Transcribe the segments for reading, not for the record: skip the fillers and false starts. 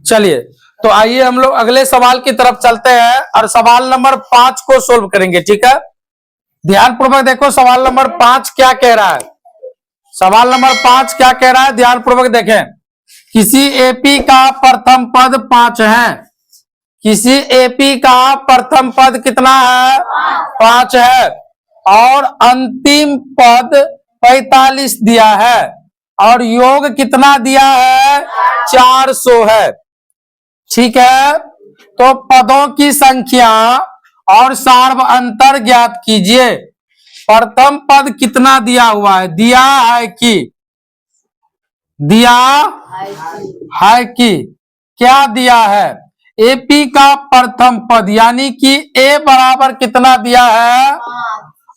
चलिए तो आइए हम लोग अगले सवाल की तरफ चलते हैं और सवाल नंबर 5 को सोल्व करेंगे। ठीक है, ध्यानपूर्वक देखो सवाल नंबर 5 क्या कह रहा है। सवाल नंबर 5 क्या कह रहा है, ध्यानपूर्वक देखें। किसी एपी का प्रथम पद 5 है। किसी एपी का प्रथम पद कितना है? 5 है और अंतिम पद 45 दिया है और योग कितना दिया है? 400 है। ठीक है, तो पदों की संख्या और सार्व अंतर ज्ञात कीजिए। प्रथम पद कितना दिया हुआ है? दिया है कि क्या दिया है? एपी का प्रथम पद यानी कि ए बराबर कितना दिया है?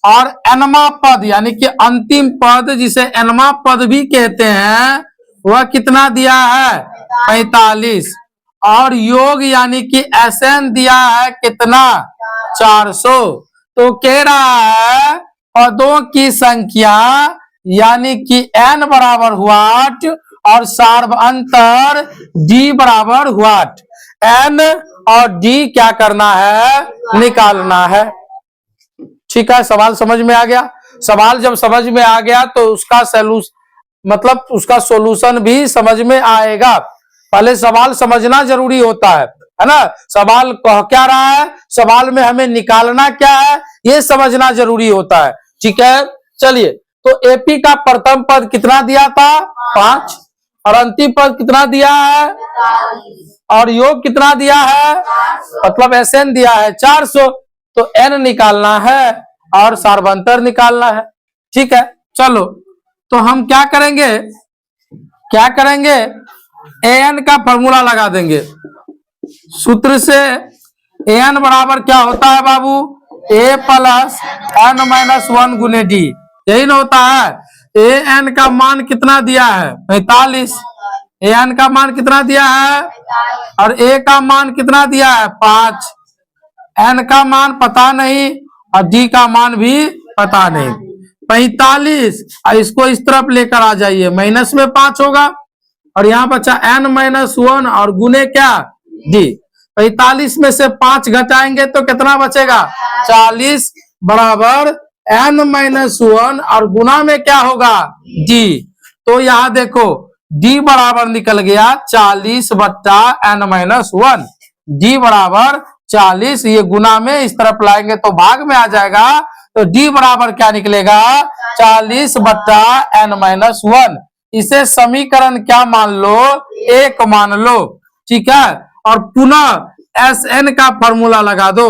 और एनमा पद यानी कि अंतिम पद जिसे एनमा पद भी कहते हैं वह कितना दिया है? 45 और योग यानी कि एसएन दिया है कितना? 400। तो कह रहा है पदों की संख्या यानी कि एन बराबर व्हाट और सार्व अंतर डी बराबर व्हाट। एन और डी क्या करना है? निकालना है। ठीक है, सवाल समझ में आ गया। सवाल जब समझ में आ गया तो उसका उसका सोल्यूशन भी समझ में आएगा। पहले सवाल समझना जरूरी होता है ना। सवाल कह क्या रहा है, सवाल में हमें निकालना क्या है, ये समझना जरूरी होता है। ठीक है, चलिए तो एपी का प्रथम पद कितना दिया था? 5 और अंतिम पद कितना दिया है? और योग कितना दिया है? मतलब एसएन दिया है 400। तो एन निकालना है और सार्वंतर निकालना है। ठीक है, चलो तो हम क्या करेंगे एन का फॉर्मूला लगा देंगे। सूत्र से एन बराबर क्या होता है बाबू? ए प्लस एन माइनस 1 गुने डी, यही ना होता है। ए एन का मान कितना दिया है? 45। ए एन का मान कितना दिया है? और ए का मान कितना दिया है? 5। एन का मान पता नहीं और डी का मान भी पता नहीं। 45 और इसको इस तरफ लेकर आ जाइए, माइनस में 5 होगा और यहाँ बचा एन माइनस 1 और गुने क्या? डी। 45 में से 5 घटाएंगे तो कितना बचेगा? 40 बराबर एन माइनस 1 और गुना में क्या होगा? डी। तो यहाँ देखो डी बराबर निकल गया 40 बट्टा एन माइनस 1। डी बराबर 40, ये गुना में इस तरफ लाएंगे तो भाग में आ जाएगा। तो डी बराबर क्या निकलेगा? 40 बट्टा एन माइनस 1। इसे समीकरण क्या मान लो? 1 मान लो। ठीक है, और पुनः एस एन का फॉर्मूला लगा दो।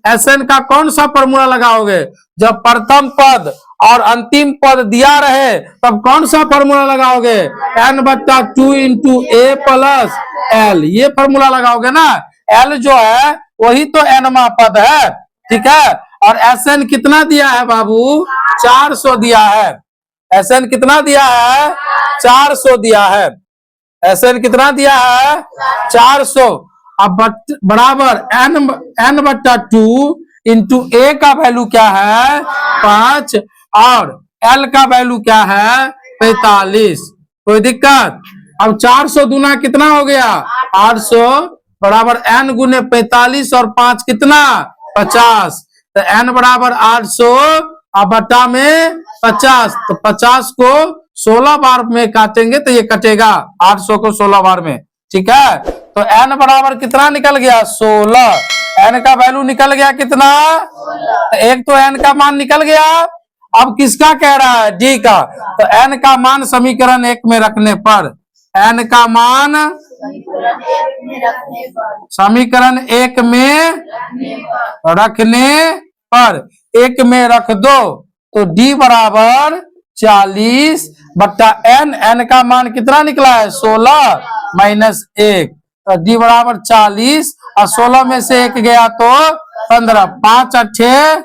एस एन का कौन सा फॉर्मूला लगाओगे? जब प्रथम पद और अंतिम पद दिया रहे तब कौन सा फॉर्मूला लगाओगे? एन बट्टा 2 इंटू ए प्लस एल, ये फॉर्मूला लगाओगे ना। एल जो है वही तो एनमा पद है। ठीक है, और एस एन कितना दिया है बाबू? 400 दिया है। एस एन कितना दिया है? 400 दिया है। एस एन कितना दिया है? 400। अब बराबर एन बट्टा 2 इंटू ए का वैल्यू क्या है? 5 और एल का वैल्यू क्या है? 45। कोई दिक्कत? अब 400 दूना कितना हो गया? 800 बराबर एन गुने 45 और 5 कितना? 50। तो एन बराबर 800 और बट्टा में 50। तो 50 को 16 बार में काटेंगे तो ये कटेगा 800 को 16 बार में। ठीक है, तो एन बराबर कितना निकल गया? 16। एन का वैल्यू निकल गया कितना? एक तो एन का मान निकल गया। अब किसका कह रहा है? डी का। तो एन का मान समीकरण 1 में रखने पर, एन का मान समीकरण 1 में रखने पर 1 में रख दो तो डी बराबर 40 बट्टा एन। एन का मान कितना निकला है? 16 माइनस 1। तो डी बराबर 40 और 16 में से 1 गया तो 15। 5 8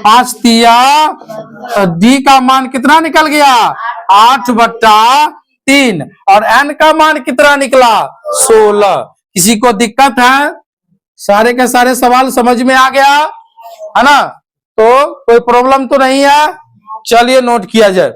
5 तिया, तो डी का मान कितना निकल गया? 8 बट्टा 3 और एन का मान कितना निकला? 16। किसी को दिक्कत है? सारे के सारे सवाल समझ में आ गया है ना? तो कोई प्रॉब्लम तो नहीं है। चलिए नोट किया जाए।